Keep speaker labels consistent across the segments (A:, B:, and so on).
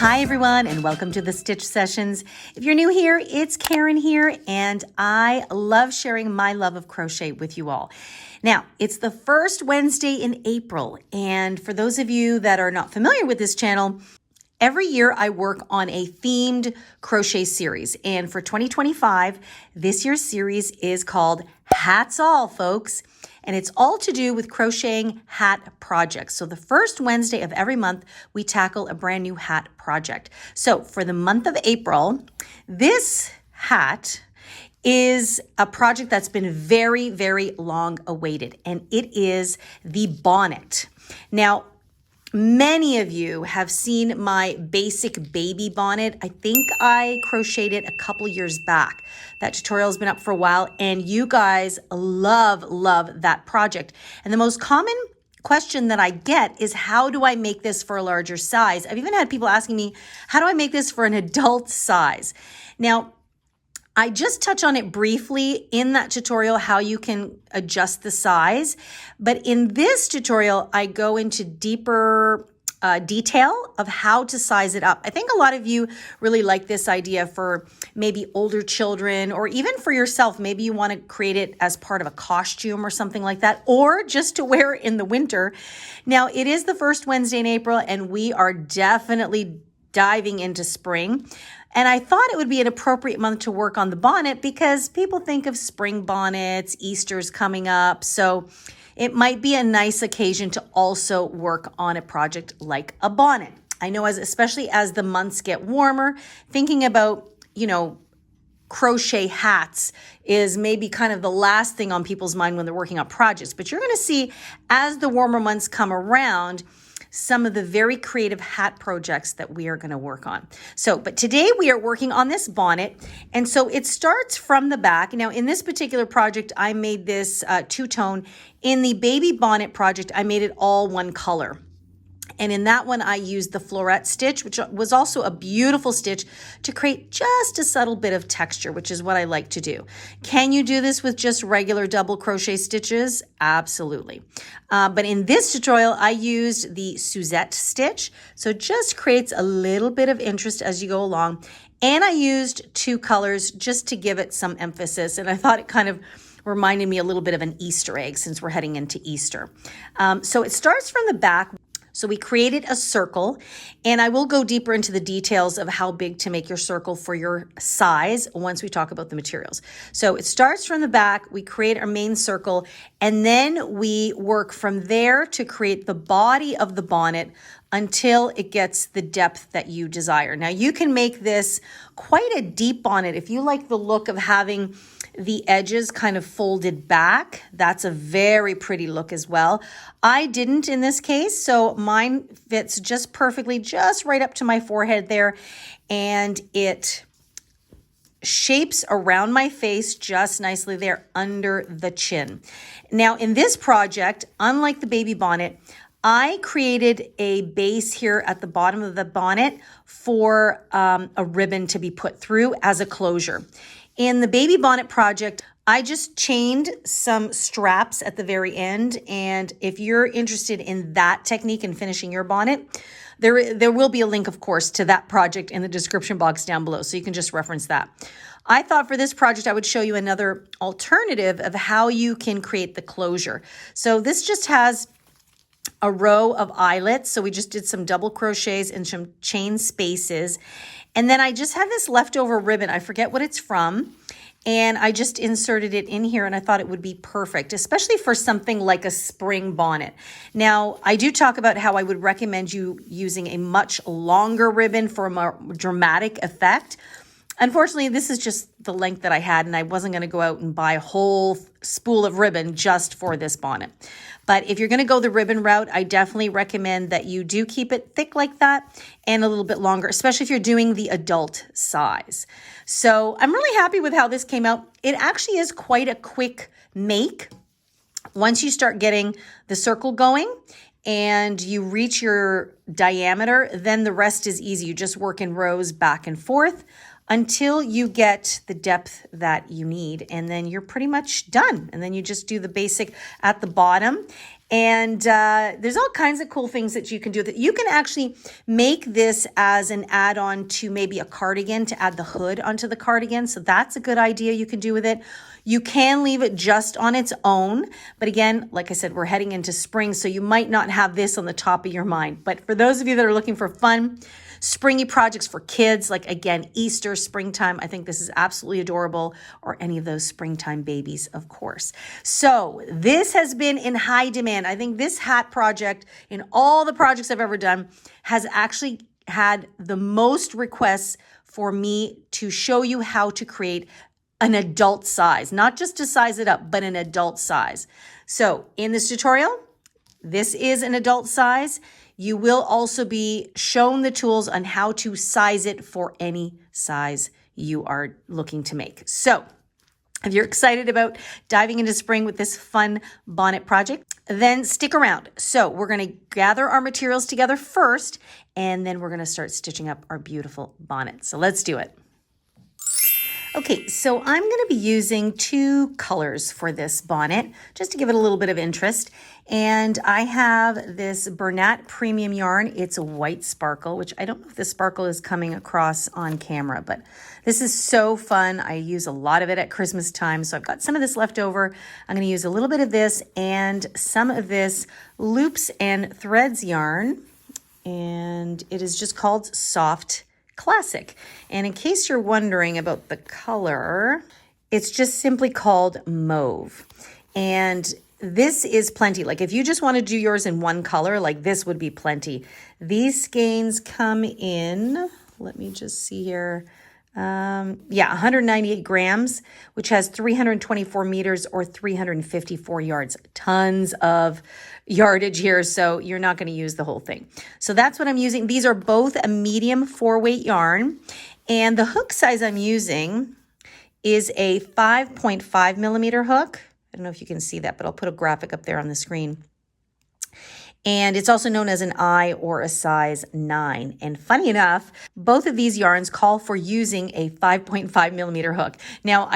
A: Hi everyone, and welcome to the Stitch Sessions. If you're new here, it's Karen here, and I love sharing my love of crochet with you all. Now, it's the first Wednesday in April, and for those of you that are not familiar with this channel, every year I work on a themed crochet series, and for 2025, this year's series is called Hats All, folks. And it's all to do with crocheting hat projects. So the first Wednesday of every month, we tackle a brand new hat project. So for the month of April, this hat is a project that's been very, very long awaited, and it is the bonnet. Now, many of you have seen my basic baby bonnet. I think I crocheted it a couple years back. That tutorial has been up for a while, and you guys love that project. And the most common question that I get is, how do I make this for a larger size? I've even had people asking me, how do I make this for an adult size? Now, I just touch on it briefly in that tutorial, how you can adjust the size. But in this tutorial, I go into deeper detail of how to size it up. I think a lot of you really like this idea for maybe older children, or even for yourself. Maybe you want to create it as part of a costume or something like that, or just to wear in the winter. Now, it is the first Wednesday in April, and we are definitely diving into spring. And I thought it would be an appropriate month to work on the bonnet because people think of spring bonnets, Easter's coming up. So it might be a nice occasion to also work on a project like a bonnet. I know, especially as the months get warmer, thinking about, crochet hats is maybe kind of the last thing on people's mind when they're working on projects. But you're going to see, as the warmer months come around, some of the very creative hat projects that we are going to work on. But today we are working on this bonnet. And so it starts from the back. Now, in this particular project, I made this two-tone. In the baby bonnet project, I made it all one color. And in that one, I used the floret stitch, which was also a beautiful stitch to create just a subtle bit of texture, which is what I like to do. Can you do this with just regular double crochet stitches? Absolutely. But in this tutorial, I used the Suzette stitch. So it just creates a little bit of interest as you go along. And I used two colors just to give it some emphasis. And I thought it kind of reminded me a little bit of an Easter egg since we're heading into Easter. So it starts from the back. So we created a circle, and I will go deeper into the details of how big to make your circle for your size once we talk about the materials. So it starts from the back, we create our main circle, and then we work from there to create the body of the bonnet until it gets the depth that you desire. Now, you can make this quite a deep bonnet if you like the look of having the edges kind of folded back. That's a very pretty look as well. I didn't in this case, so mine fits just perfectly, just right up to my forehead there, and it shapes around my face just nicely there under the chin. Now, in this project, unlike the baby bonnet, I created a base here at the bottom of the bonnet for a ribbon to be put through as a closure. In the baby bonnet project, I just chained some straps at the very end. And if you're interested in that technique and finishing your bonnet, there will be a link, of course, to that project in the description box down below. So you can just reference that. I thought for this project, I would show you another alternative of how you can create the closure. So this just has a row of eyelets. So we just did some double crochets and some chain spaces. And then I just had this leftover ribbon. I forget what it's from. And I just inserted it in here, and I thought it would be perfect, especially for something like a spring bonnet. Now, I do talk about how I would recommend you using a much longer ribbon for a more dramatic effect. Unfortunately, this is just the length that I had, and I wasn't going to go out and buy a whole spool of ribbon just for this bonnet. But if you're going to go the ribbon route, I definitely recommend that you do keep it thick like that and a little bit longer, especially if you're doing the adult size. So I'm really happy with how this came out. It actually is quite a quick make. Once you start getting the circle going and you reach your diameter, then the rest is easy. You just work in rows back and forth until you get the depth that you need, and then you're pretty much done. And then you just do the basic at the bottom. And there's all kinds of cool things that you can do. That you can actually make this as an add-on to maybe a cardigan to add the hood onto the cardigan. So that's a good idea you can do with it. You can leave it just on its own. But again, like I said, we're heading into spring, so you might not have this on the top of your mind. But for those of you that are looking for fun, springy projects for kids, like again, Easter, springtime, I think this is absolutely adorable, or any of those springtime babies, of course. So this has been in high demand. I think this hat project, in all the projects I've ever done, has actually had the most requests for me to show you how to create an adult size, not just to size it up, but an adult size. So in this tutorial, this is an adult size. You will also be shown the tools on how to size it for any size you are looking to make. So if you're excited about diving into spring with this fun bonnet project, then stick around. So we're going to gather our materials together first, and then we're going to start stitching up our beautiful bonnet. So let's do it. Okay, so I'm going to be using 2 colors for this bonnet, just to give it a little bit of interest. And I have this Bonnet premium yarn. It's a white sparkle, which I don't know if the sparkle is coming across on camera, but this is so fun. I use a lot of it at Christmas time, so I've got some of this left over. I'm going to use a little bit of this and some of this Loops and Threads yarn, and it is just called Soft Classic. And in case you're wondering about the color, it's just simply called Mauve. And this is plenty. Like if you just want to do yours in one color, like this would be plenty. These skeins come in, let me just see here. 198 grams, which has 324 meters or 354 yards. Tons of yardage here, so you're not going to use the whole thing. So that's what I'm using. These are both a medium 4-weight yarn, and the hook size I'm using is a 5.5 millimeter hook. I don't know if you can see that, but I'll put a graphic up there on the screen. And it's also known as an I or a size 9. And funny enough, both of these yarns call for using a 5.5 millimeter hook. Now,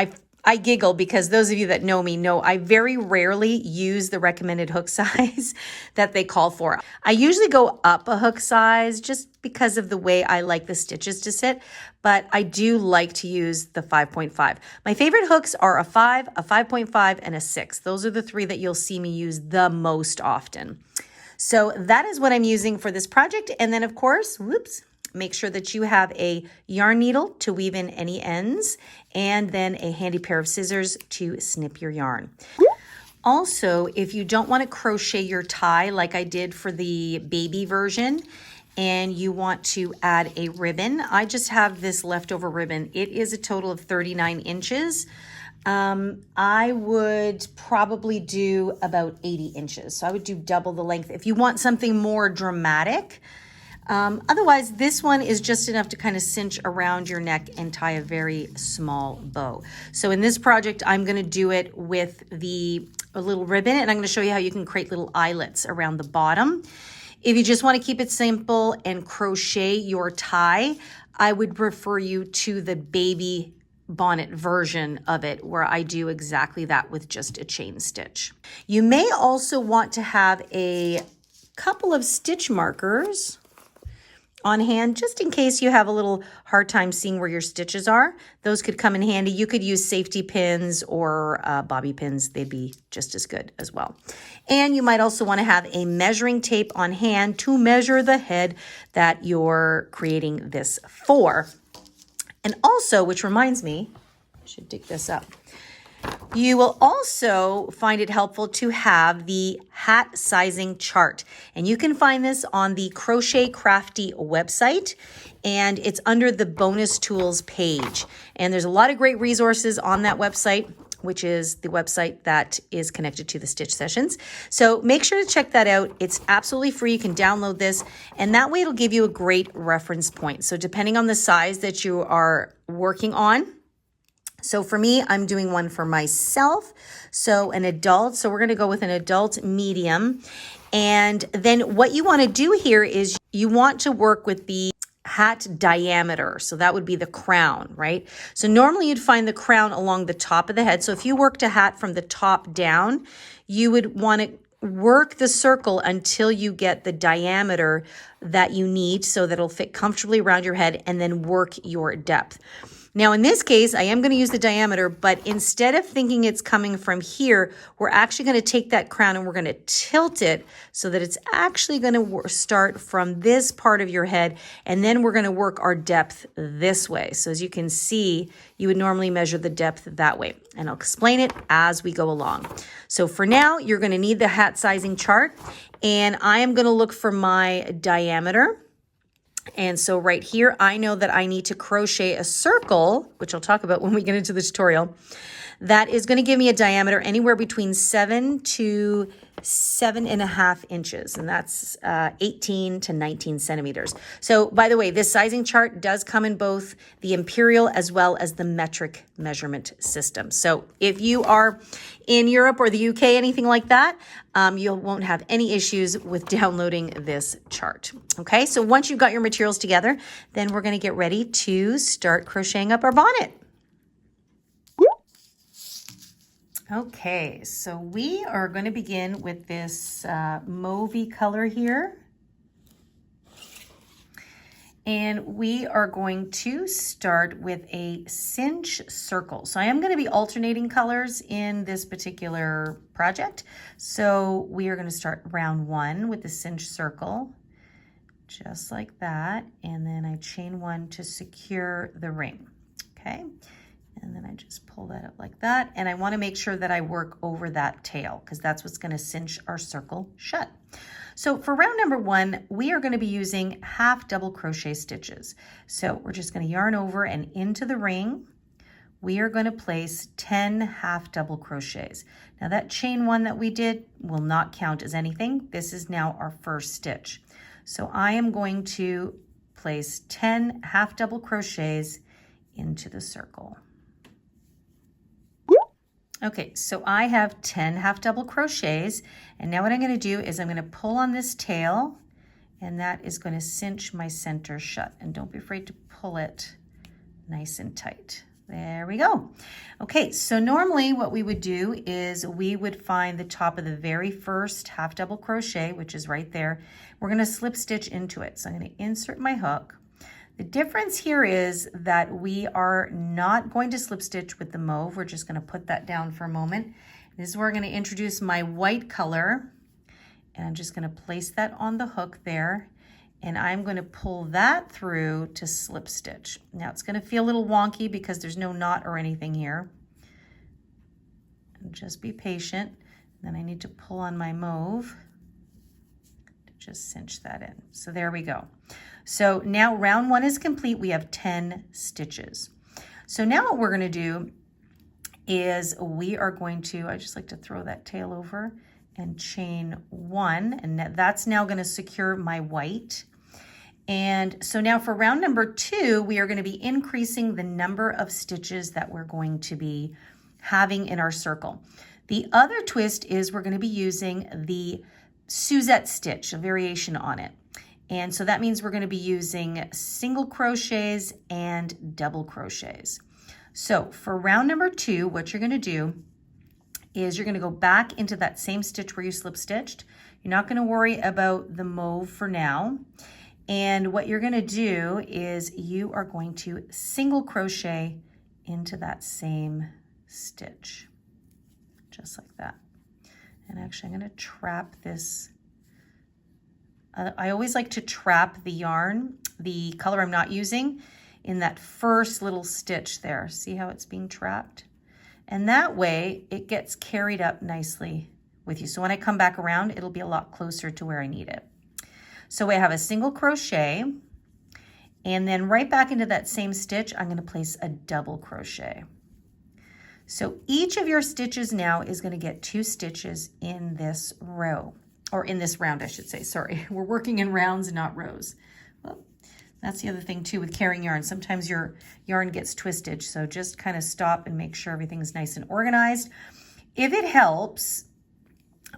A: I giggle because those of you that know me know I very rarely use the recommended hook size that they call for. I usually go up a hook size just because of the way I like the stitches to sit, but I do like to use the 5.5. My favorite hooks are a 5, a 5.5, and a 6. Those are the 3 that you'll see me use the most often. So that is what I'm using for this project. And then of course, make sure that you have a yarn needle to weave in any ends, and then a handy pair of scissors to snip your yarn. Also, if you don't want to crochet your tie like I did for the baby version, and you want to add a ribbon, I just have this leftover ribbon. It is a total of 39 inches. I would probably do about 80 inches. So I would do double the length if you want something more dramatic. Otherwise, this one is just enough to kind of cinch around your neck and tie a very small bow. So in this project, I'm going to do it with a little ribbon, and I'm going to show you how you can create little eyelets around the bottom. If you just want to keep it simple and crochet your tie, I would refer you to the baby bonnet version of it, where I do exactly that with just a chain stitch. You may also want to have a couple of stitch markers on hand, just in case you have a little hard time seeing where your stitches are. Those could come in handy. You could use safety pins or bobby pins. They'd be just as good as well. And you might also want to have a measuring tape on hand to measure the head that you're creating this for. And also, which reminds me, I should dig this up. You will also find it helpful to have the hat sizing chart. And you can find this on the Crochet Crafty website, and it's under the bonus tools page. And there's a lot of great resources on that website, which is the website that is connected to the stitch sessions. So make sure to check that out. It's absolutely free. You can download this, and that way it'll give you a great reference point. So depending on the size that you are working on, so for me, I'm doing one for myself, so an adult. So we're going to go with an adult medium. And then what you want to do here is you want to work with the hat diameter. So that would be the crown, right? So normally you'd find the crown along the top of the head. So if you worked a hat from the top down, you would want to work the circle until you get the diameter that you need so that it'll fit comfortably around your head, and then work your depth. Now, in this case, I am going to use the diameter, but instead of thinking it's coming from here, we're actually going to take that crown and we're going to tilt it so that it's actually going to start from this part of your head, and then we're going to work our depth this way. So as you can see, you would normally measure the depth that way, and I'll explain it as we go along. So for now, you're going to need the hat sizing chart, and I am going to look for my diameter. And so right here, I know that I need to crochet a circle, which I'll talk about when we get into the tutorial, that is going to give me a diameter anywhere between 7 to 7.5 inches, and that's 18 to 19 centimeters. So by the way, this sizing chart does come in both the imperial as well as the metric measurement system. So if you are in Europe or the UK, anything like that, you won't have any issues with downloading this chart. Okay, so once you've got your materials together, then we're going to get ready to start crocheting up our bonnet. Okay, so we are going to begin with this mauvey color here. And we are going to start with a cinch circle. So I am going to be alternating colors in this particular project. So we are going to start round 1 with the cinch circle, just like that. And then I chain 1 to secure the ring, okay? And then I just pull that up like that. And I want to make sure that I work over that tail because that's what's going to cinch our circle shut. So for round number 1, we are going to be using half double crochet stitches. So we're just going to yarn over and into the ring. We are going to place 10 half double crochets. Now that chain 1 that we did will not count as anything. This is now our first stitch. So I am going to place 10 half double crochets into the circle. Okay, so I have 10 half double crochets, and now what I'm going to do is I'm going to pull on this tail, and that is going to cinch my center shut. And don't be afraid to pull it nice and tight. There we go. Okay, so normally what we would do is we would find the top of the very first half double crochet, which is right there. We're going to slip stitch into it. So I'm going to insert my hook. The difference here is that we are not going to slip stitch with the mauve. We're just going to put that down for a moment. This is where I'm going to introduce my white color, and I'm just going to place that on the hook there, and I'm going to pull that through to slip stitch. Now it's going to feel a little wonky because there's no knot or anything here. And just be patient. Then I need to pull on my mauve to just cinch that in. So there we go. So now round 1 is complete. We have 10 stitches. So now what we're going to do is we are going to, I just like to throw that tail over and chain 1, and that's now going to secure my white. And so now for round number 2, we are going to be increasing the number of stitches that we're going to be having in our circle. The other twist is we're going to be using the Suzette stitch, a variation on it. And so that means we're going to be using single crochets and double crochets. So for round number 2, what you're going to do is you're going to go back into that same stitch where you slip stitched. You're not going to worry about the mauve for now. And what you're going to do is you are going to single crochet into that same stitch, just like that. And actually I'm going to trap this. I always like to trap the yarn, the color I'm not using, in that first little stitch there. See how it's being trapped? And that way it gets carried up nicely with you. So when I come back around, it'll be a lot closer to where I need it. So we have a single crochet, and then right back into that same stitch, I'm going to place a double crochet. So each of your stitches now is going to get 2 stitches in this row. Or in this round, I should say, sorry. We're working in rounds, not rows. Well, that's the other thing too with carrying yarn. Sometimes your yarn gets twisted, so just kind of stop and make sure everything's nice and organized. If it helps,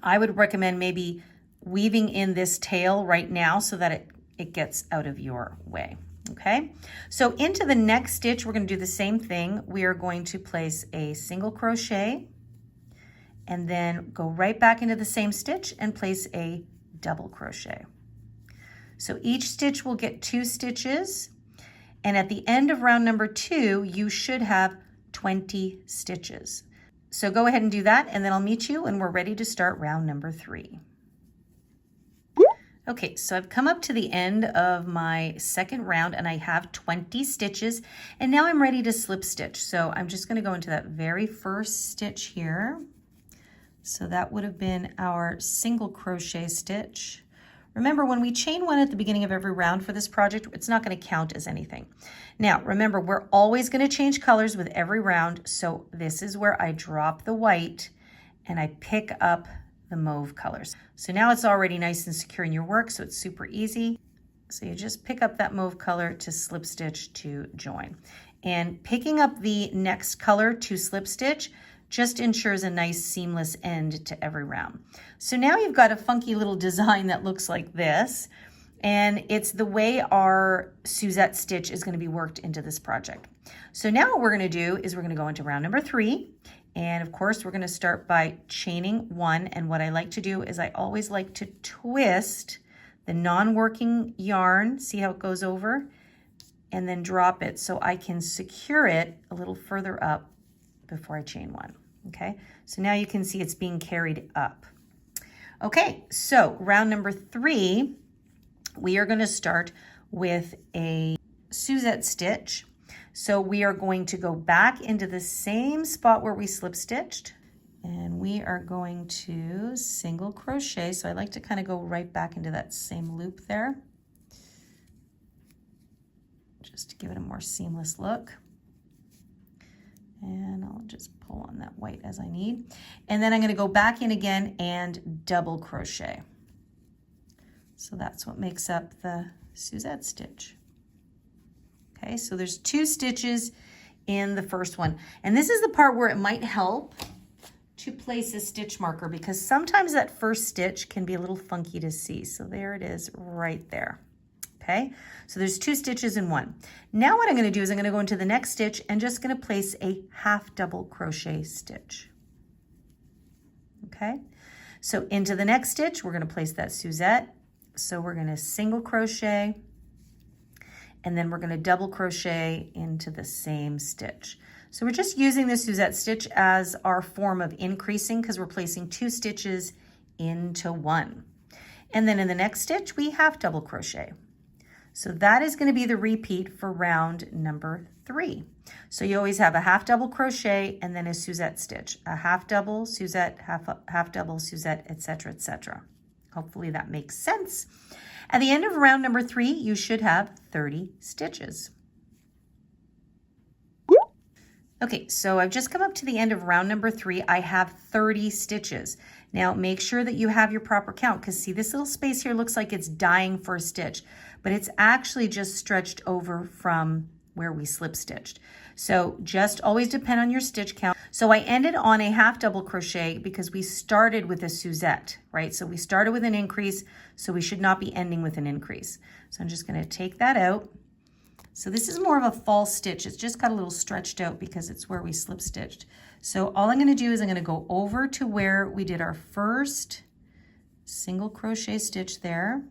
A: I would recommend maybe weaving in this tail right now so that it gets out of your way, okay? So into the next stitch, we're going to do the same thing. We are going to place a single crochet, and then go right back into the same stitch and place a double crochet. So each stitch will get 2 stitches, and at the end of round number 2, you should have 20 stitches. So go ahead and do that, and then I'll meet you when we're ready to start round number 3. Okay, so I've come up to the end of my second round and I have 20 stitches, and now I'm ready to slip stitch. So I'm just going to go into that very first stitch here. So that would have been our single crochet stitch. Remember, when we chain 1 at the beginning of every round for this project, it's not going to count as anything. Now, remember, we're always going to change colors with every round. So this is where I drop the white and I pick up the mauve colors. So now it's already nice and secure in your work, so it's super easy. So you just pick up that mauve color to slip stitch to join. And picking up the next color to slip stitch just ensures a nice seamless end to every round. So now you've got a funky little design that looks like this, and it's the way our Suzette stitch is going to be worked into this project. So now what we're going to do is we're going to go into round number 3. And of course, we're going to start by chaining 1. And what I like to do is I always like to twist the non-working yarn, see how it goes over, and then drop it so I can secure it a little further up before I chain 1. Okay, so now you can see it's being carried up. Okay, so round number 3, we are going to start with a Suzette stitch. So we are going to go back into the same spot where we slip stitched, and we are going to single crochet. So I like to kind of go right back into that same loop there, just to give it a more seamless look. And I'll just pull on that white as I need. And then I'm going to go back in again and double crochet. So that's what makes up the Suzette stitch. Okay, so there's 2 stitches in the first one. And this is the part where it might help to place a stitch marker, because sometimes that first stitch can be a little funky to see. So there it is right there. Okay, so there's 2 stitches in one. Now what I'm going to do is I'm going to go into the next stitch and just going to place a half double crochet stitch. Okay, so into the next stitch, we're going to place that Suzette. So we're going to single crochet, and then we're going to double crochet into the same stitch. So we're just using the Suzette stitch as our form of increasing, because we're placing 2 stitches into one. And then in the next stitch, we half double crochet. So that is going to be the repeat for round number 3. So you always have a half double crochet and then a Suzette stitch, a half double, Suzette, half double, Suzette, etc., etc. Hopefully that makes sense. At the end of round number 3, you should have 30 stitches. Okay, so I've just come up to the end of round number 3. I have 30 stitches. Now make sure that you have your proper count, because see, this little space here looks like it's dying for a stitch, but it's actually just stretched over from where we slip stitched. So just always depend on your stitch count. So I ended on a half double crochet because we started with a Suzette, right? So we started with an increase, so we should not be ending with an increase. So I'm just going to take that out. So this is more of a false stitch. It's just got a little stretched out because it's where we slip stitched. So all I'm going to do is I'm going to go over to where we did our first single crochet stitch there.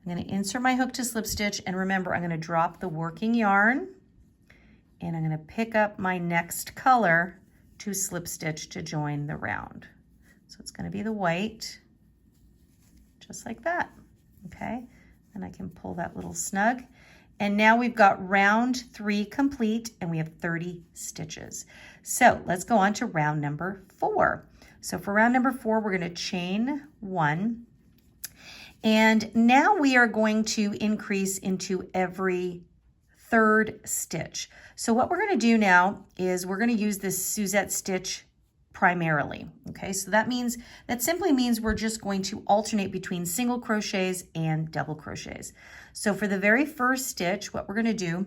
A: I'm going to insert my hook to slip stitch, and remember, I'm going to drop the working yarn, and I'm going to pick up my next color to slip stitch to join the round. So it's going to be the white, just like that. Okay, and I can pull that little snug. And now we've got round 3 complete, and we have 30 stitches. So let's go on to round number 4. So for round number 4, we're going to chain 1. And now we are going to increase into every 3rd stitch. So what we're going to do now is we're going to use this Suzette stitch primarily. Okay, so that simply means we're just going to alternate between single crochets and double crochets. So for the very first stitch, what we're going to do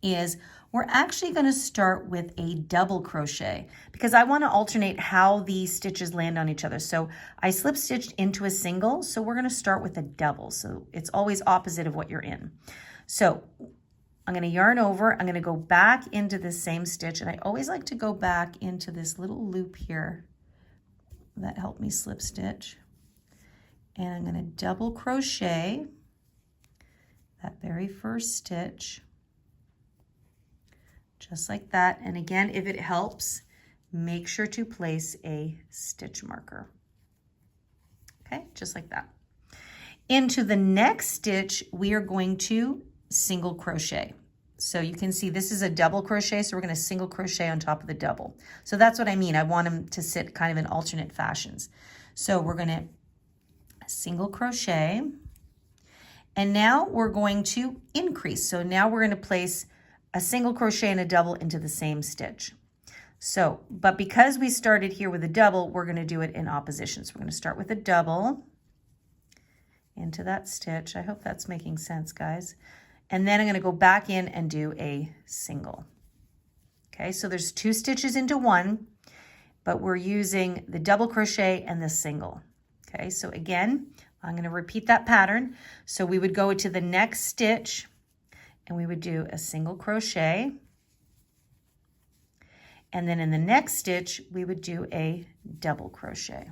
A: is we're actually going to start with a double crochet, because I want to alternate how these stitches land on each other. So I slip stitched into a single, so we're going to start with a double. So it's always opposite of what you're in. So I'm going to yarn over, I'm going to go back into the same stitch, and I always like to go back into this little loop here that helped me slip stitch. And I'm going to double crochet that very first stitch, just like that. And again, if it helps, make sure to place a stitch marker. Okay, just like that. Into the next stitch, we are going to single crochet. So you can see this is a double crochet, so we're going to single crochet on top of the double. So that's what I mean. I want them to sit kind of in alternate fashions. So we're going to single crochet, and now we're going to increase. So now we're going to place a single crochet and a double into the same stitch. So, but because we started here with a double, we're going to do it in opposition. So we're going to start with a double into that stitch. I hope that's making sense, guys. And then I'm going to go back in and do a single. Okay, so there's 2 stitches into one, but we're using the double crochet and the single. Okay, so again, I'm going to repeat that pattern. So we would go to the next stitch and we would do a single crochet. And then in the next stitch, we would do a double crochet.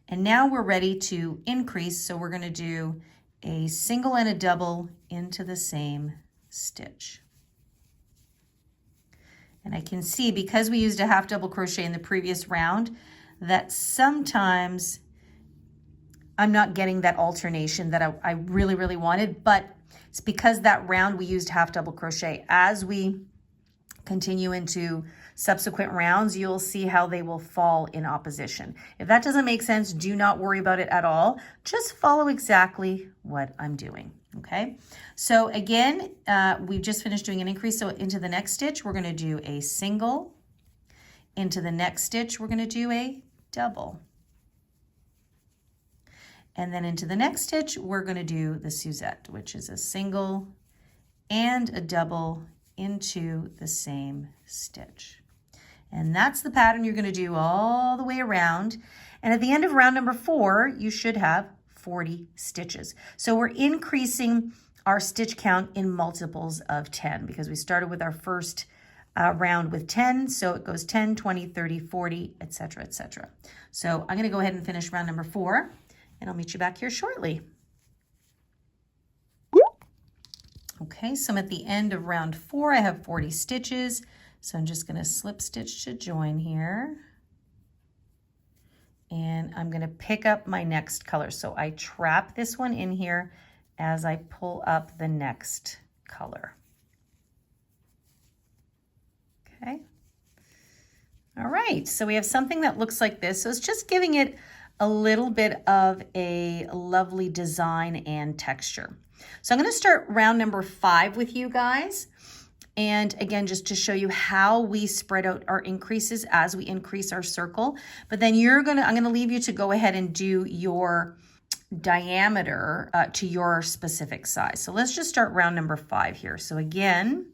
A: And now we're ready to increase. So we're going to do a single and a double into the same stitch. And I can see, because we used a half double crochet in the previous round, that sometimes I'm not getting that alternation that I really, really wanted, but it's because that round we used half double crochet. As we continue into subsequent rounds, you'll see how they will fall in opposition. If that doesn't make sense, do not worry about it at all. Just follow exactly what I'm doing, okay? So again, we've just finished doing an increase. So into the next stitch, we're gonna do a single. Into the next stitch, we're gonna do a double. And then into the next stitch, we're gonna do the Suzette, which is a single and a double into the same stitch. And that's the pattern you're going to do all the way around. And at the end of round number 4, you should have 40 stitches. So we're increasing our stitch count in multiples of 10 because we started with our first round with 10. So it goes 10, 20, 30, 40, etc., etc. So I'm going to go ahead and finish round number 4, and I'll meet you back here shortly. Okay, so I'm at the end of round 4. I have 40 stitches. So I'm just going to slip stitch to join here. And I'm going to pick up my next color. So I trap this one in here as I pull up the next color. Okay. All right, so we have something that looks like this. So it's just giving it a little bit of a lovely design and texture. So I'm going to start round number 5 with you guys. And again, just to show you how we spread out our increases as we increase our circle. But then I'm going to leave you to go ahead and do your diameter to your specific size. So let's just start round number 5 here. So again,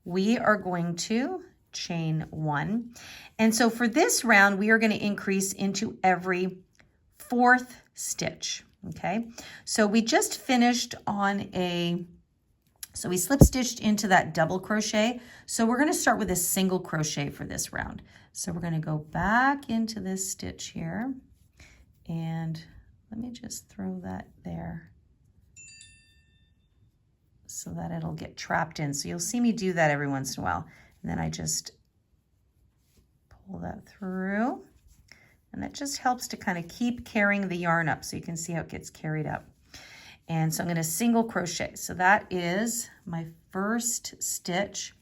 A: we are going to chain 1. And so for this round, we are going to increase into every 4th stitch. Okay, so we just finished on so we slip stitched into that double crochet. So we're going to start with a single crochet for this round. So we're going to go back into this stitch here, and let me just throw that there so that it'll get trapped in. So you'll see me do that every once in a while. And then I just pull that through. And that just helps to kind of keep carrying the yarn up so you can see how it gets carried up. And so I'm going to single crochet. So that is my first stitch.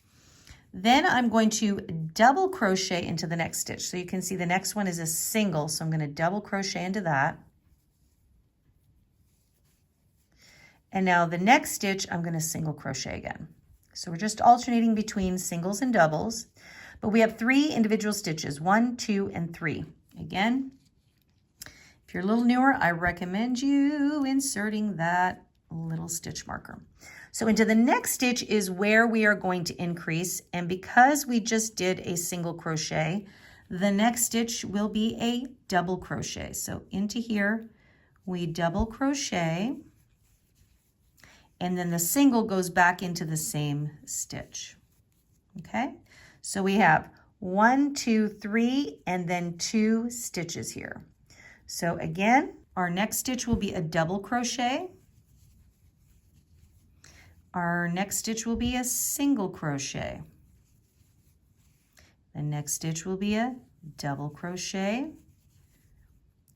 A: Then I'm going to double crochet into the next stitch. So you can see the next one is a single. So I'm going to double crochet into that. And now the next stitch, I'm going to single crochet again. So we're just alternating between singles and doubles. But we have 3 individual stitches, 1, 2, and 3. Again, if you're a little newer, I recommend you inserting that little stitch marker. So into the next stitch is where we are going to increase. And because we just did a single crochet, the next stitch will be a double crochet. So into here, we double crochet, and then the single goes back into the same stitch. Okay, so we have 1, 2, 3, and then 2 stitches here. So again, our next stitch will be a double crochet. Our next stitch will be a single crochet. The next stitch will be a double crochet.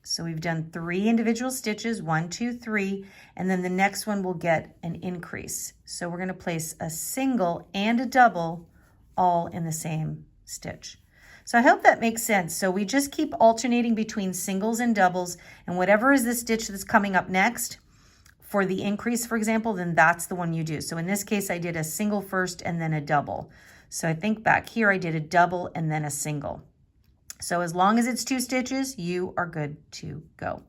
A: So we've done 3 individual stitches, 1, 2, 3, and then the next one will get an increase. So we're going to place a single and a double all in the same stitch. So I hope that makes sense. So we just keep alternating between singles and doubles, and whatever is the stitch that's coming up next for the increase, for example, then that's the one you do. So in this case, I did a single first and then a double. So I think back here I did a double and then a single. So as long as it's 2 stitches, you are good to go.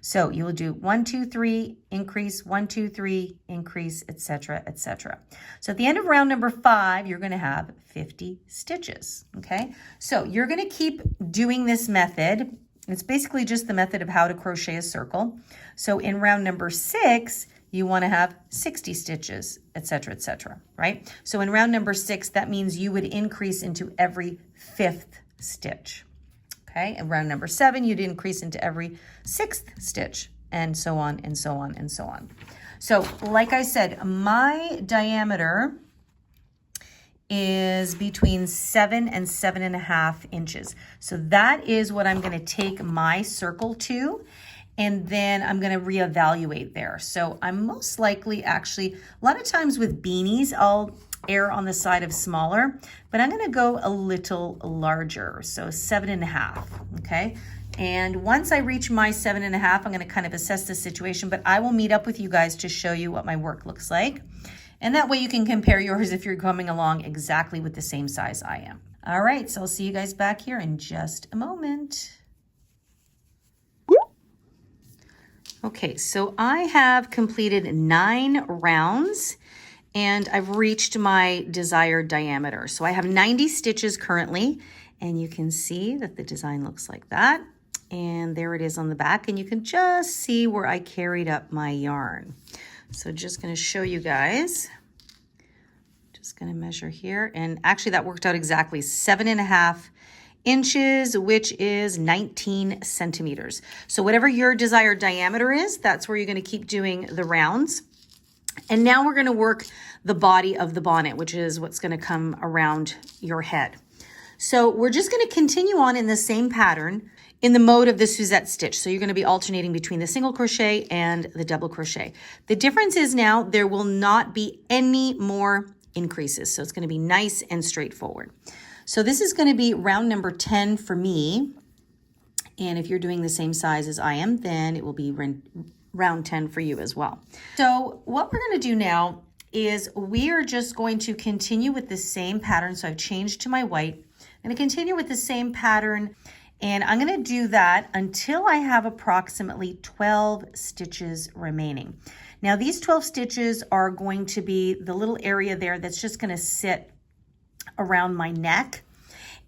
A: So you will do 1, 2, 3, increase, 1, 2, 3, increase, etc., etc. So at the end of round number 5, you're going to have 50 stitches, okay? So you're going to keep doing this method. It's basically just the method of how to crochet a circle. So in round number 6, you want to have 60 stitches, etc., etc., right? So in round number 6, that means you would increase into every 5th stitch. Okay, and round number 7, you'd increase into every 6th stitch, and so on, and so on, and so on. So, like I said, my diameter is between 7 and 7.5 inches. So that is what I'm going to take my circle to, and then I'm going to reevaluate there. So I'm most likely actually, a lot of times with beanies, I'll err on the side of smaller, but I'm going to go a little larger, so 7.5, okay? And once I reach my 7.5, I'm going to kind of assess the situation, but I will meet up with you guys to show you what my work looks like. And that way you can compare yours if you're coming along exactly with the same size I am. All right, so I'll see you guys back here in just a moment. Okay, so I have completed 9 rounds and I've reached my desired diameter. So I have 90 stitches currently, and you can see that the design looks like that. And there it is on the back, and you can just see where I carried up my yarn. So just gonna show you guys. Just gonna measure here, and actually that worked out exactly 7.5 inches, which is 19 centimeters. So whatever your desired diameter is, that's where you're gonna keep doing the rounds. And now we're going to work the body of the bonnet, which is what's going to come around your head. So we're just going to continue on in the same pattern in the mode of the Suzette stitch. So you're going to be alternating between the single crochet and the double crochet. The difference is now there will not be any more increases. So it's going to be nice and straightforward. So this is going to be round number 10 for me. And if you're doing the same size as I am, then it will be round 10 for you as well. So what we're going to do now is we are just going to continue with the same pattern. So I've changed to my white. I'm going to continue with the same pattern, and I'm going to do that until I have approximately 12 stitches remaining. Now these 12 stitches are going to be the little area there that's just going to sit around my neck.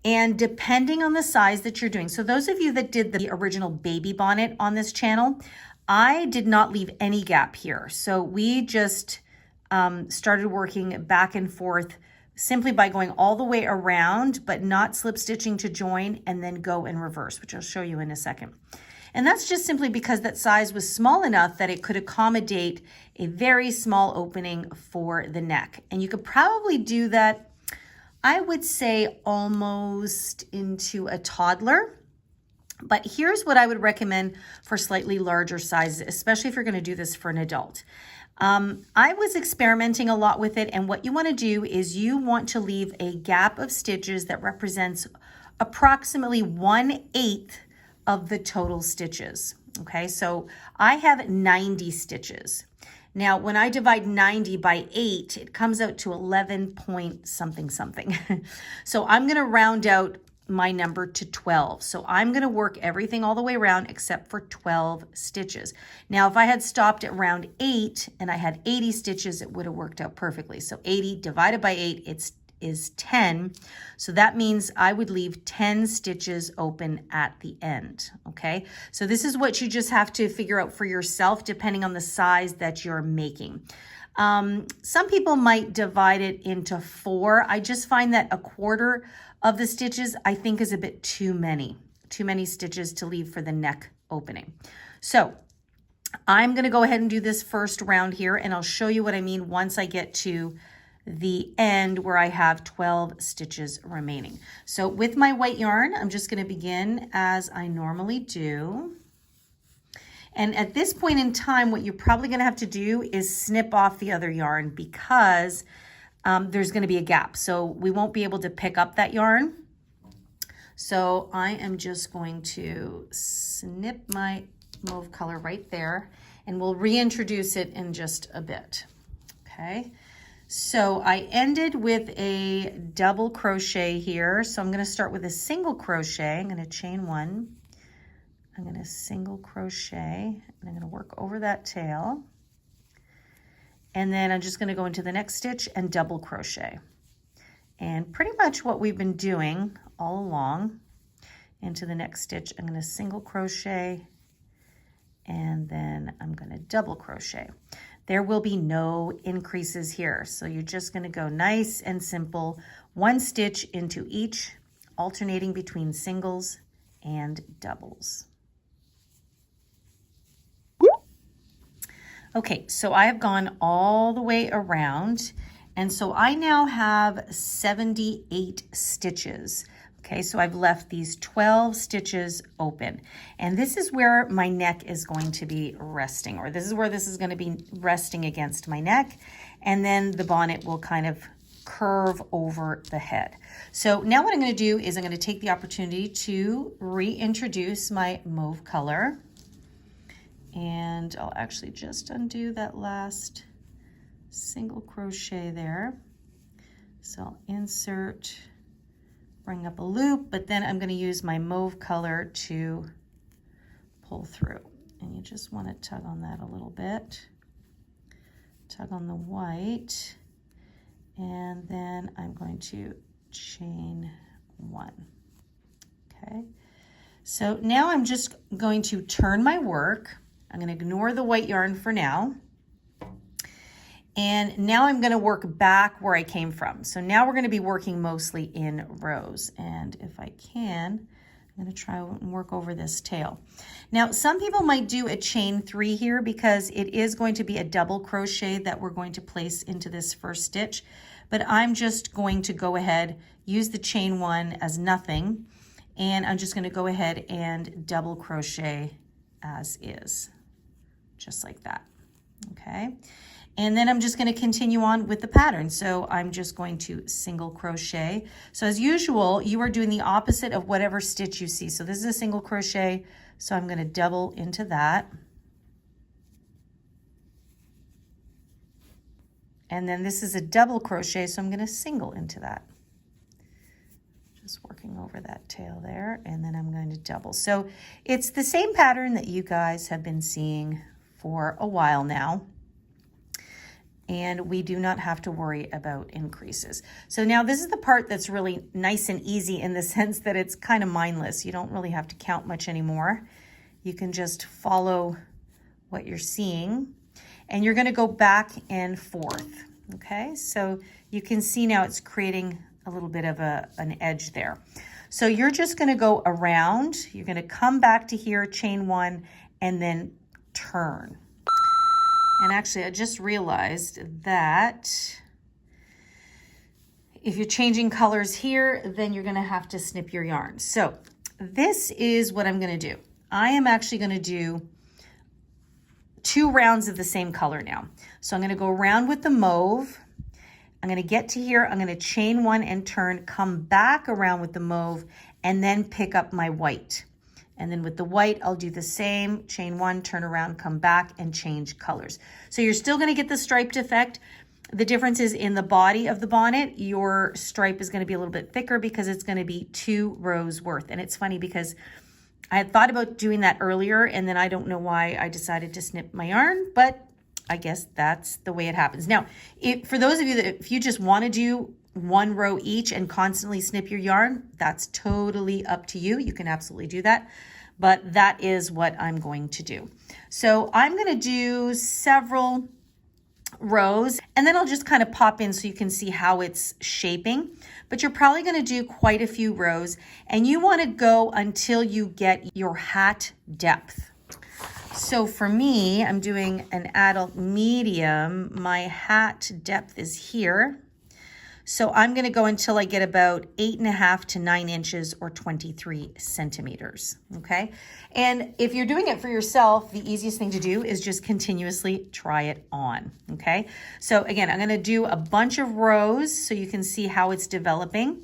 A: And depending on the size that you're doing, so those of you that did the original baby bonnet on this channel, I did not leave any gap here. So we just started working back and forth simply by going all the way around, but not slip stitching to join and then go in reverse, which I'll show you in a second. And that's just simply because that size was small enough that it could accommodate a very small opening for the neck. And you could probably do that, I would say, almost into a toddler. But here's what I would recommend for slightly larger sizes, especially if you're going to do this for an adult. I was experimenting a lot with it, and what you want to do is you want to leave a gap of stitches that represents approximately 1/8 of the total stitches. Okay, so I have 90 stitches. Now, when I divide 90 by 8, it comes out to 11 point something something. So I'm going to round out my number to 12. So I'm going to work everything all the way around except for 12 stitches. Now, if I had stopped at round 8 and I had 80 stitches, it would have worked out perfectly. So 80 divided by 8 is 10. So that means I would leave 10 stitches open at the end. Okay. So this is what you just have to figure out for yourself, depending on the size that you're making. Some people might divide it into 4. I just find that 1/4 of the stitches, I think is a bit too many stitches to leave for the neck opening. So I'm going to go ahead and do this first round here, and I'll show you what I mean once I get to the end where I have 12 stitches remaining. So with my white yarn, I'm just going to begin as I normally do. And at this point in time, what you're probably going to have to do is snip off the other yarn because there's going to be a gap. So we won't be able to pick up that yarn. So I am just going to snip my mauve color right there, and we'll reintroduce it in just a bit. Okay. So I ended with a double crochet here. So I'm going to start with a single crochet. I'm going to chain one. I'm going to single crochet, and I'm going to work over that tail. And then I'm just going to go into the next stitch and double crochet. And pretty much what we've been doing all along. Into the next stitch, I'm going to single crochet, and then I'm going to double crochet. There will be no increases here. So you're just going to go nice and simple, one stitch into each, alternating between singles and doubles. Okay, so I have gone all the way around, and so I now have 78 stitches. Okay, so I've left these 12 stitches open, and this is where my neck is going to be resting, or this is where this is going to be resting against my neck, and then the bonnet will kind of curve over the head. So now what I'm going to do is I'm going to take the opportunity to reintroduce my mauve color, and I'll actually just undo that last single crochet there. So I'll insert, bring up a loop, but then I'm going to use my mauve color to pull through. And you just want to tug on that a little bit. Tug on the white, and then I'm going to chain one. Okay, so now I'm just going to turn my work. I'm going to ignore the white yarn for now. And now I'm going to work back where I came from. So now we're going to be working mostly in rows. And if I can, I'm going to try and work over this tail. Now, some people might do a chain 3 here because it is going to be a double crochet that we're going to place into this first stitch. But I'm just going to go ahead, use the chain 1 as nothing. And I'm just going to go ahead and double crochet as is, just like that. Okay. And then I'm just going to continue on with the pattern. So I'm just going to single crochet. So as usual, you are doing the opposite of whatever stitch you see. So this is a single crochet, so I'm going to double into that. And then this is a double crochet, so I'm going to single into that. Just working over that tail there, and then I'm going to double. So it's the same pattern that you guys have been seeing for a while now. And we do not have to worry about increases. So now this is the part that's really nice and easy in the sense that it's kind of mindless. You don't really have to count much anymore. You can just follow what you're seeing, and you're going to go back and forth. Okay, so you can see now it's creating a little bit of an edge there. So you're just going to go around. You're going to come back to here, chain 1, and then turn. And actually, I just realized that if you're changing colors here, then you're going to have to snip your yarn. So this is what I'm going to do. I am actually going to do 2 rounds of the same color now. So I'm going to go around with the mauve. I'm going to get to here. I'm going to chain 1 and turn, come back around with the mauve, and then pick up my white. And then with the white, I'll do the same, chain 1, turn around, come back, and change colors. So you're still going to get the striped effect. The difference is in the body of the bonnet, your stripe is going to be a little bit thicker because it's going to be 2 rows worth. And it's funny because I had thought about doing that earlier, and then I don't know why I decided to snip my yarn, but I guess that's the way it happens. Now, for those of you that if you just want to do 1 row each and constantly snip your yarn, that's totally up to you. You can absolutely do that, but that is what I'm going to do. So I'm going to do several rows, and then I'll just kind of pop in so you can see how it's shaping. But you're probably going to do quite a few rows, and you want to go until you get your hat depth. So for me, I'm doing an adult medium. My hat depth is here. So I'm going to go until I get about 8.5 to 9 inches or 23 centimeters. Okay. And if you're doing it for yourself, the easiest thing to do is just continuously try it on. Okay. So again, I'm going to do a bunch of rows so you can see how it's developing.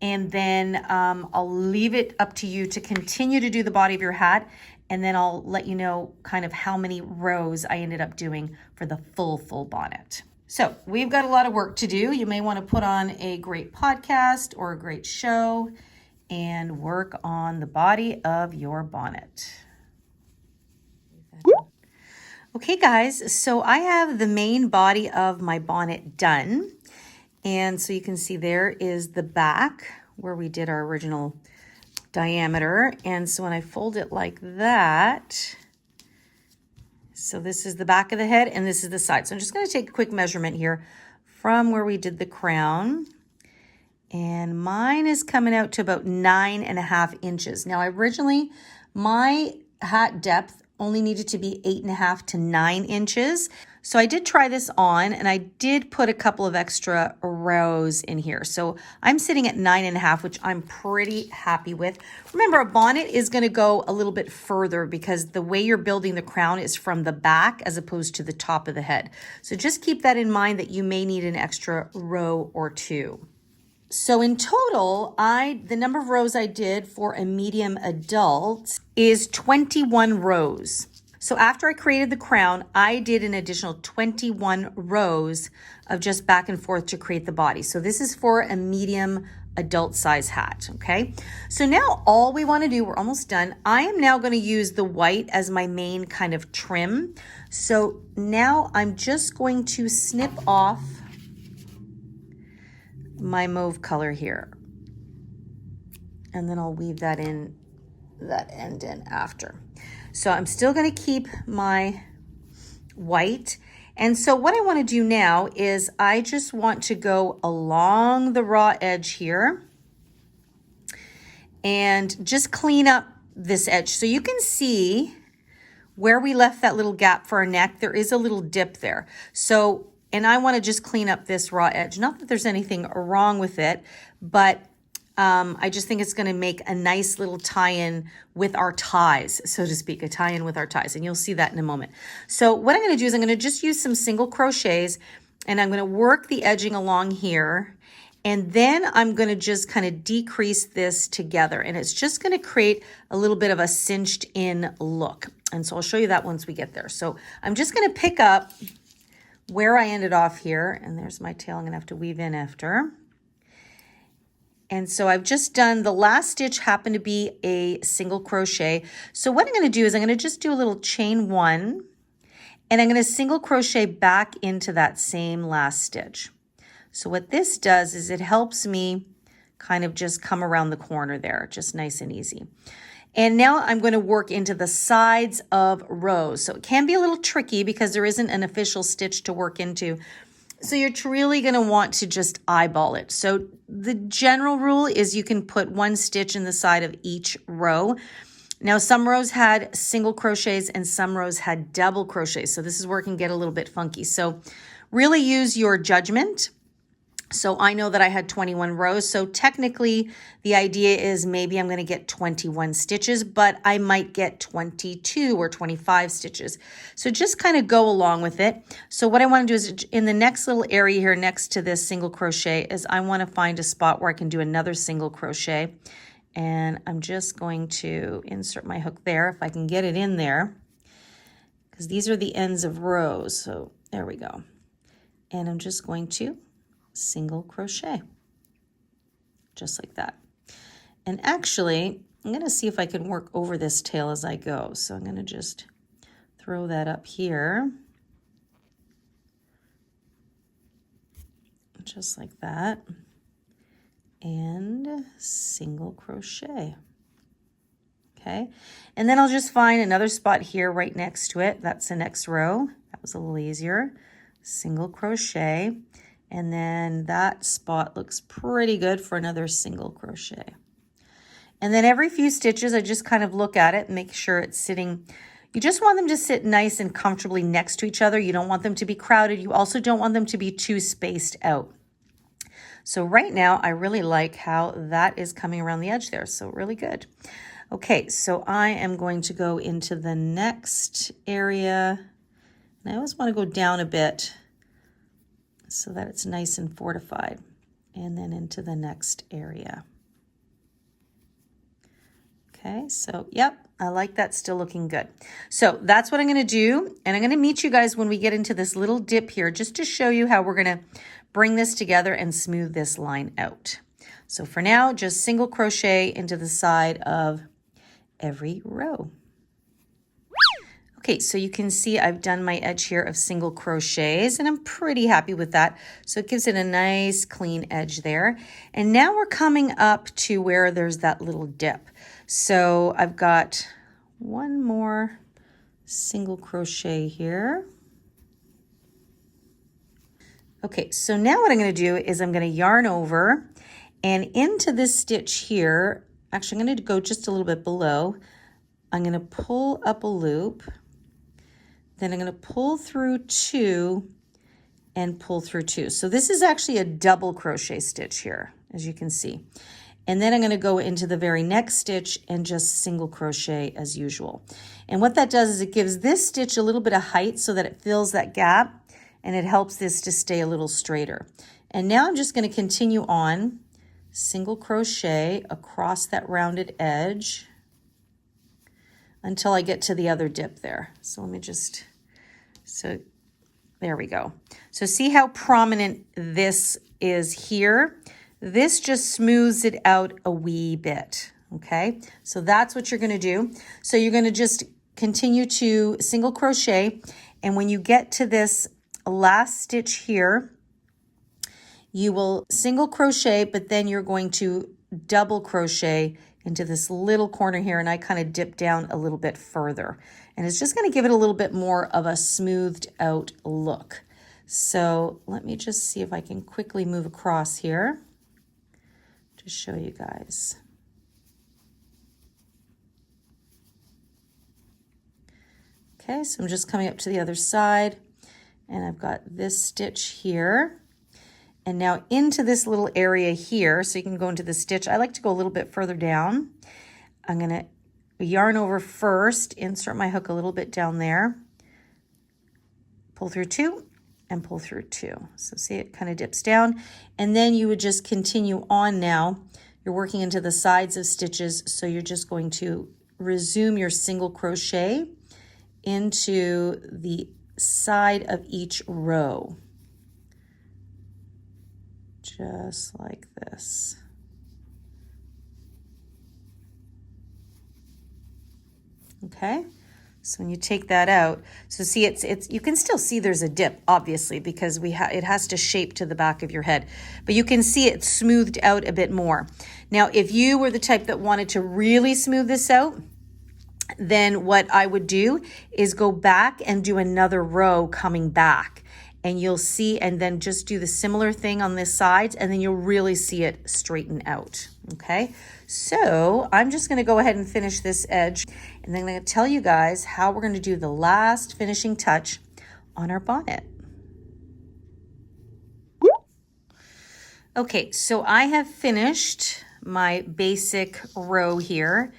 A: And then I'll leave it up to you to continue to do the body of your hat. And then I'll let you know kind of how many rows I ended up doing for the full bonnet. So we've got a lot of work to do. You may want to put on a great podcast or a great show and work on the body of your bonnet. Okay, guys, so I have the main body of my bonnet done. And so you can see there is the back where we did our original diameter. And so when I fold it like that, so this is the back of the head and this is the side. So I'm just going to take a quick measurement here from where we did the crown. And mine is coming out to about 9.5 inches. Now, originally, my hat depth only needed to be 8.5 to 9 inches. So I did try this on and I did put a couple of extra rows in here. So I'm sitting at 9.5, which I'm pretty happy with. Remember, a bonnet is going to go a little bit further because the way you're building the crown is from the back as opposed to the top of the head. So just keep that in mind that you may need an extra row or two. So in total, the number of rows I did for a medium adult is 21 rows. So after I created the crown, I did an additional 21 rows of just back and forth to create the body. So this is for a medium adult size hat, okay? So now all we want to do, we're almost done. I am now going to use the white as my main kind of trim. So now I'm just going to snip off my mauve color here. And then I'll weave that in, that end in after. So I'm still going to keep my white. And so what I want to do now is I just want to go along the raw edge here and just clean up this edge. So you can see where we left that little gap for our neck, there is a little dip there. So, and I want to just clean up this raw edge. Not that there's anything wrong with it, but I just think it's going to make a nice little tie-in with our ties, so to speak, a tie-in with our ties. And you'll see that in a moment. So what I'm going to do is I'm going to just use some single crochets and I'm going to work the edging along here. And then I'm going to just kind of decrease this together. And it's just going to create a little bit of a cinched in look. And so I'll show you that once we get there. So I'm just going to pick up where I ended off here. And there's my tail I'm going to have to weave in after. And so I've just done, the last stitch happened to be a single crochet. So what I'm going to do is I'm going to just do a little chain one, and I'm going to single crochet back into that same last stitch. So what this does is it helps me kind of just come around the corner there, just nice and easy. And now I'm going to work into the sides of rows. So it can be a little tricky because there isn't an official stitch to work into. So you're really going to want to just eyeball it. So the general rule is you can put one stitch in the side of each row. Now some rows had single crochets and some rows had double crochets. So this is where it can get a little bit funky. So really use your judgment. So I know that I had 21 rows. So technically the idea is maybe I'm going to get 21 stitches, but I might get 22 or 25 stitches. So just kind of go along with it. So what I want to do is in the next little area here next to this single crochet is I want to find a spot where I can do another single crochet. And I'm just going to insert my hook there if I can get it in there, because these are the ends of rows. So there we go. And I'm just going to single crochet just like that. And actually I'm going to see if I can work over this tail as I go. So I'm going to just throw that up here just like that and single crochet. Okay, and then I'll just find another spot here right next to it. That's the next row. That was a little easier. single crochet, and then that spot looks pretty good for another single crochet. And then every few stitches, I just kind of look at it and make sure it's sitting. You just want them to sit nice and comfortably next to each other. You don't want them to be crowded. You also don't want them to be too spaced out. So right now, I really like how that is coming around the edge there. So really good. Okay, so I am going to go into the next area. And I always want to go down a bit so that it's nice and fortified. And then into the next area. Okay, so yep, I like that, still looking good. So that's what I'm going to do. And I'm going to meet you guys when we get into this little dip here, just to show you how we're going to bring this together and smooth this line out. So for now, just single crochet into the side of every row. Okay, so you can see I've done my edge here of single crochets, and I'm pretty happy with that. So it gives it a nice clean edge there. And now we're coming up to where there's that little dip. So I've got one more single crochet here. Okay, so now what I'm going to do is I'm going to yarn over, and into this stitch here, actually I'm going to go just a little bit below. I'm going to pull up a loop, then I'm going to pull through 2 and pull through 2. So this is actually a double crochet stitch here, as you can see. And then I'm going to go into the very next stitch and just single crochet as usual. And what that does is it gives this stitch a little bit of height so that it fills that gap, and it helps this to stay a little straighter. And now I'm just going to continue on, single crochet across that rounded edge until I get to the other dip there. So let me just, so there we go. So see how prominent this is here? This just smooths it out a wee bit, okay? So that's what you're gonna do. So you're gonna just continue to single crochet, and when you get to this last stitch here, you will single crochet, but then you're going to double crochet into this little corner here, and I kind of dip down a little bit further. And it's just gonna give it a little bit more of a smoothed out look. So let me just see if I can quickly move across here to show you guys. Okay, so I'm just coming up to the other side, and I've got this stitch here. And now into this little area here, so you can go into the stitch. I like to go a little bit further down. I'm gonna yarn over first, insert my hook a little bit down there, pull through 2 and pull through 2. So see, it kind of dips down. And then you would just continue on now. You're working into the sides of stitches, so you're just going to resume your single crochet into the side of each row. Just like this. Okay, so when you take that out, so see it's you can still see there's a dip, obviously, because it has to shape to the back of your head, but you can see it smoothed out a bit more. Now, if you were the type that wanted to really smooth this out, then what I would do is go back and do another row coming back. And you'll see, and then just do the similar thing on this side, and then you'll really see it straighten out, okay? So I'm just gonna go ahead and finish this edge, and then I'm gonna tell you guys how we're gonna do the last finishing touch on our bonnet. Okay, so I have finished my basic row here,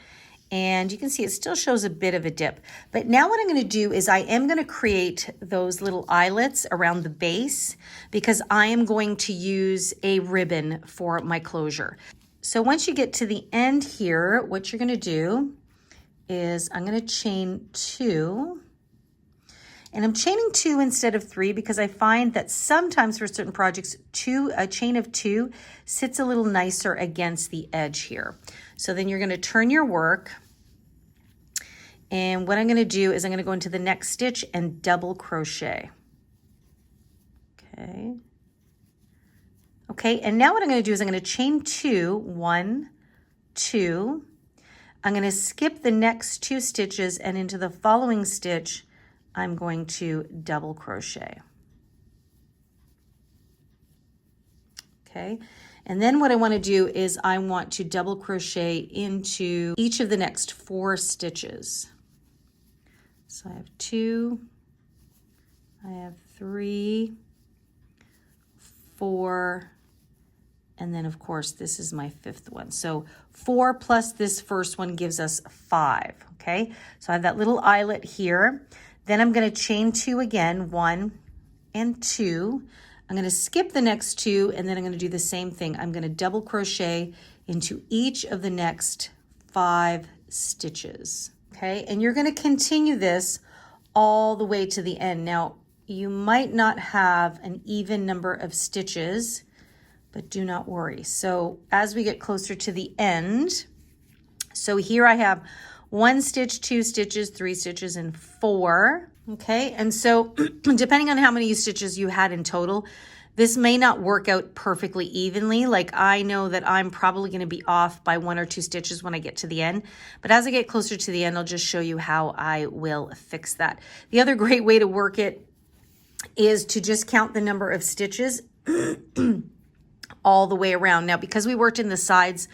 A: and you can see it still shows a bit of a dip. But now what I'm going to do is I am going to create those little eyelets around the base, because I am going to use a ribbon for my closure. So once you get to the end here, what you're going to do is I'm going to chain 2. And I'm chaining 2 instead of 3 because I find that sometimes for certain projects, a chain of 2 sits a little nicer against the edge here. So then you're going to turn your work. And what I'm going to do is I'm going to go into the next stitch and double crochet. Okay. Okay, and now what I'm going to do is I'm going to chain 2, 1, 2. I'm going to skip the next 2 stitches, and into the following stitch, I'm going to double crochet. okay? And then what I want to do is I want to double crochet into each of the next 4 stitches. So I have 2, I have 3, 4, and then of course this is my 5th one. So 4 plus this first one gives us 5, okay? So I have that little eyelet here. Then I'm going to chain 2 again, 1 and 2. I'm going to skip the next 2, and then I'm going to do the same thing. I'm going to double crochet into each of the next 5 stitches, okay? And you're going to continue this all the way to the end. Now, you might not have an even number of stitches, but do not worry. So as we get closer to the end, so here I have 1 stitch, 2 stitches, 3 stitches, and 4. Okay, and so depending on how many stitches you had in total, this may not work out perfectly evenly. Like I know that I'm probably going to be off by 1 or 2 stitches when I get to the end. But as I get closer to the end, I'll just show you how I will fix that. The other great way to work it is to just count the number of stitches all the way around. Now, because we worked in the sides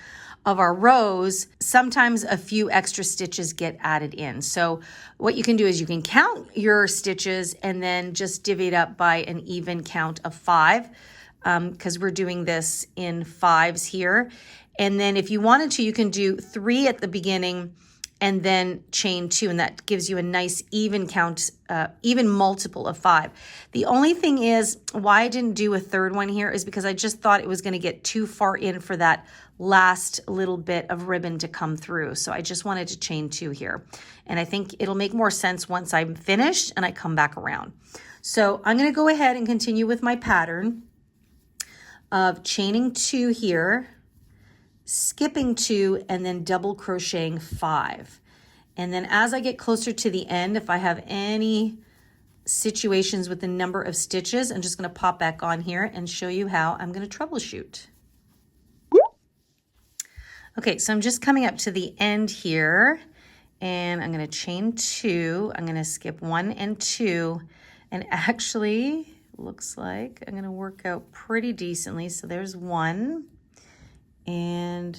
A: of our rows, sometimes a few extra stitches get added in. So what you can do is you can count your stitches and then just divvy it up by an even count of 5, because we're doing this in 5s here. And then if you wanted to, you can do 3 at the beginning and then chain 2, and that gives you a nice even count, even multiple of 5. The only thing is why I didn't do a 3rd one here is because I just thought it was going to get too far in for that last little bit of ribbon to come through. So I just wanted to chain 2 here. And I think it'll make more sense once I'm finished and I come back around. So I'm going to go ahead and continue with my pattern of chaining 2 here, skipping 2, and then double crocheting 5. And then as I get closer to the end, if I have any situations with the number of stitches, I'm just going to pop back on here and show you how I'm going to troubleshoot. Okay, so I'm just coming up to the end here, and I'm going to chain 2. I'm going to skip 1 and 2, and actually looks like I'm going to work out pretty decently. So there's 1, and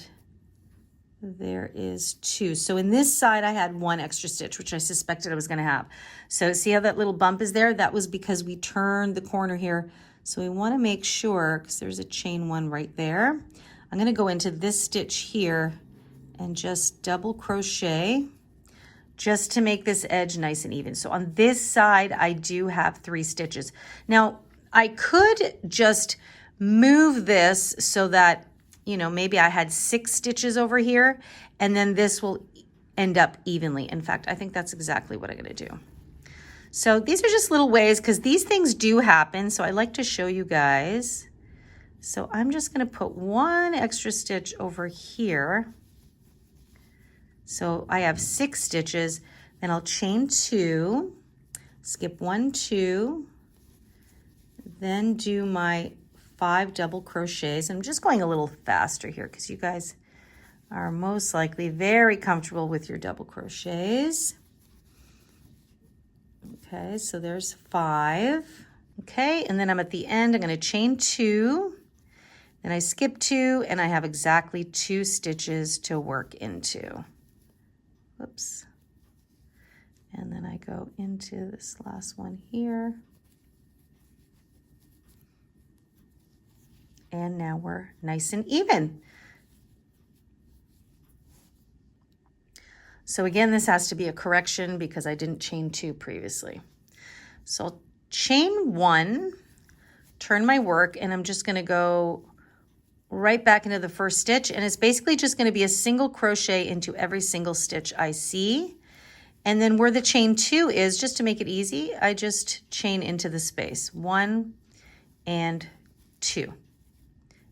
A: there is 2. So in this side, I had 1 extra stitch, which I suspected I was going to have. So see how that little bump is there? That was because we turned the corner here. So we want to make sure, because there's a chain 1 right there. I'm going to go into this stitch here and just double crochet just to make this edge nice and even. So on this side, I do have 3 stitches. Now, I could just move this so that, you know, maybe I had 6 stitches over here, and then this will end up evenly. In fact, I think that's exactly what I'm going to do. So these are just little ways, because these things do happen. So I like to show you guys. So I'm just going to put 1 extra stitch over here. So I have 6 stitches. Then I'll chain 2, skip 1, 2, then do my 5 double crochets. I'm just going a little faster here because you guys are most likely very comfortable with your double crochets. Okay, so there's 5. Okay, and then I'm at the end. I'm going to chain 2. Then I skip 2, and I have exactly 2 stitches to work into. Whoops. And then I go into this last one here. And now we're nice and even. So again, this has to be a correction because I didn't chain 2 previously. So I'll chain 1, turn my work, and I'm just going to go right back into the first stitch, and it's basically just going to be a single crochet into every single stitch I see. And then where the chain 2 is, just to make it easy, I just chain into the space, 1 and 2.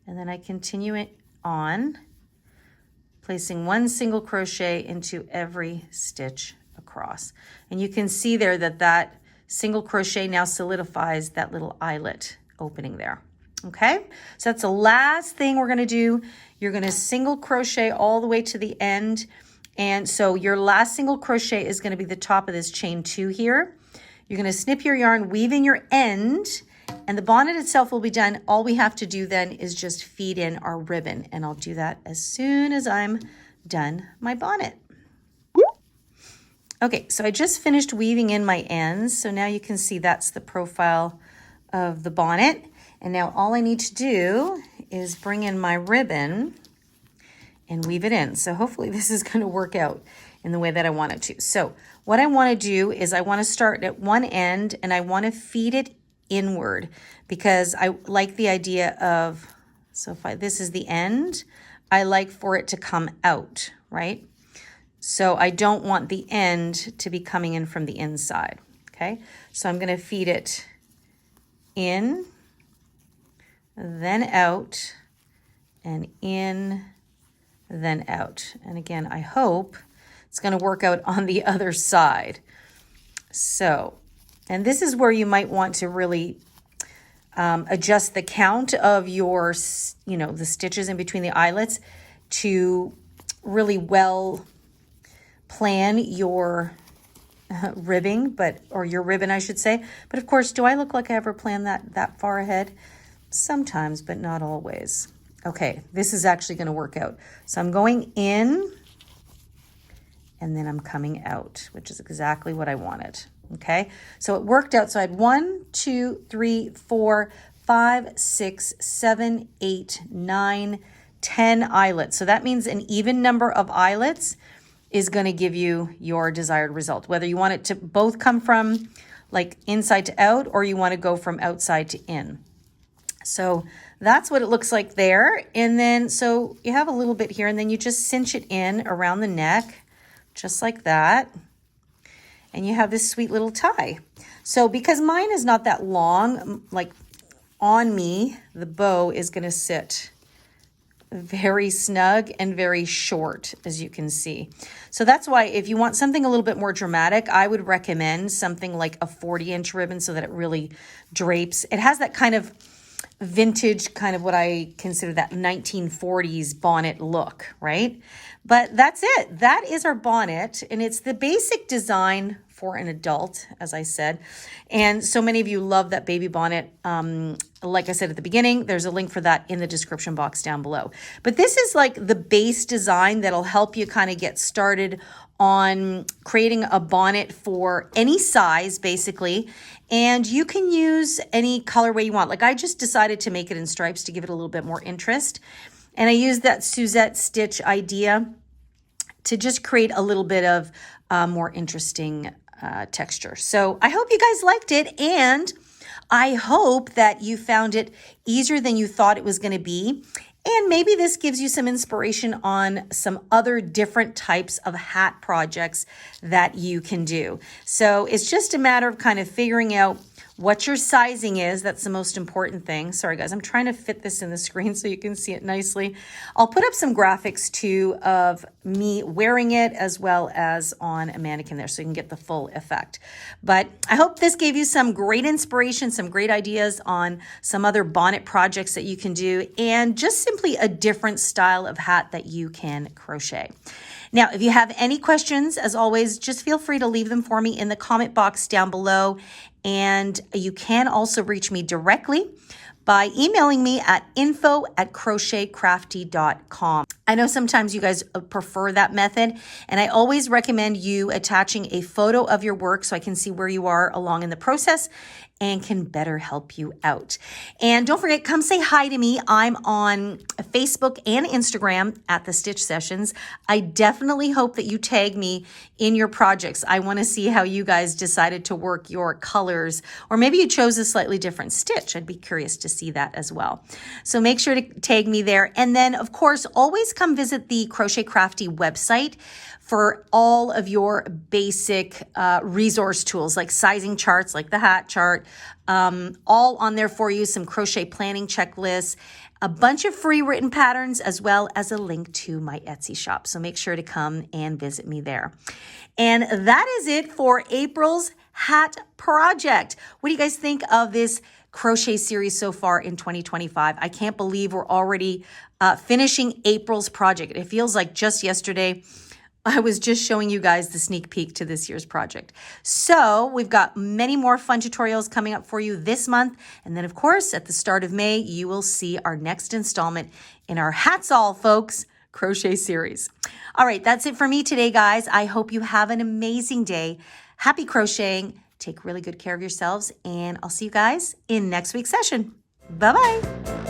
A: And then I continue it on, placing 1 single crochet into every stitch across. And you can see there that that single crochet now solidifies that little eyelet opening there. Okay, so that's the last thing we're going to do. You're going to single crochet all the way to the end. And so your last single crochet is going to be the top of this chain 2 here. You're going to snip your yarn, weave in your end, And the bonnet itself will be done. All we have to do then is just feed in our ribbon, and I'll do that as soon as I'm done my bonnet. Okay, so I just finished weaving in my ends. So now you can see that's the profile of the bonnet. And now all I need to do is bring in my ribbon and weave it in. So hopefully this is going to work out in the way that I want it to. So what I want to do is I want to start at one end and I want to feed it inward because I like the idea of, so if this is the end, I like for it to come out, right? So I don't want the end to be coming in from the inside, okay? So I'm going to feed it in, then out, and in, then out. And again, I hope it's going to work out on the other side. So, and this is where you might want to really adjust the count of your, the stitches in between the eyelets to really well plan your ribbing, or your ribbon, I should say. But of course, do I look like I ever plan that far ahead? Sometimes, but not always. Okay, this is actually going to work out. So I'm going in and then I'm coming out, which is exactly what I wanted. Okay, so it worked out. So I had 1, 2, 3, 4, 5, 6, 7, 8, 9, 10 eyelets. So that means an even number of eyelets is going to give you your desired result, whether you want it to both come from like inside to out or you want to go from outside to in. So that's what it looks like there. And then, so you have a little bit here and then you just cinch it in around the neck, just like that. And you have this sweet little tie. So because mine is not that long, like on me, the bow is going to sit very snug and very short, as you can see. So that's why if you want something a little bit more dramatic, I would recommend something like a 40-inch ribbon so that it really drapes. It has that kind of vintage, kind of what I consider that 1940s bonnet look, right? But that's it. That is our bonnet, and it's the basic design for an adult, as I said. And so many of you love that baby bonnet. Like I said at the beginning, there's a link for that in the description box down below. But this is like the base design that'll help you kind of get started on creating a bonnet for any size, basically. And you can use any colorway you want. Like I just decided to make it in stripes to give it a little bit more interest. And I used that Suzette stitch idea to just create a little bit of more interesting texture. So I hope you guys liked it, and I hope that you found it easier than you thought it was going to be. And maybe this gives you some inspiration on some other different types of hat projects that you can do. So it's just a matter of kind of figuring out what your sizing is. That's the most important thing. Sorry guys, I'm trying to fit this in the screen so you can see it nicely. I'll put up some graphics too of me wearing it as well as on a mannequin there so you can get the full effect. But I hope this gave you some great inspiration, some great ideas on some other bonnet projects that you can do, and just simply a different style of hat that you can crochet. Now, if you have any questions, as always, just feel free to leave them for me in the comment box down below. And you can also reach me directly by emailing me at info@crochetcrafty.com. I know sometimes you guys prefer that method, and I always recommend you attaching a photo of your work so I can see where you are along in the process and can better help you out. And don't forget, come say hi to me. I'm on Facebook and Instagram at The Stitch Sessions. I definitely hope that you tag me in your projects. I want to see how you guys decided to work your colors, or maybe you chose a slightly different stitch. I'd be curious to see that as well. So make sure to tag me there. And then, of course, always come visit the Crochet Crafty website for all of your basic resource tools, like sizing charts, like the hat chart, all on there for you, some crochet planning checklists, a bunch of free written patterns, as well as a link to my Etsy shop. So make sure to come and visit me there. And that is it for April's hat project. What do you guys think of this crochet series so far in 2025? I can't believe we're already finishing April's project. It feels like just yesterday I was just showing you guys the sneak peek to this year's project. So we've got many more fun tutorials coming up for you this month. And then of course, at the start of May, you will see our next installment in our Hats All, folks, crochet series. All right, that's it for me today, guys. I hope you have an amazing day. Happy crocheting. Take really good care of yourselves. And I'll see you guys in next week's session. Bye-bye.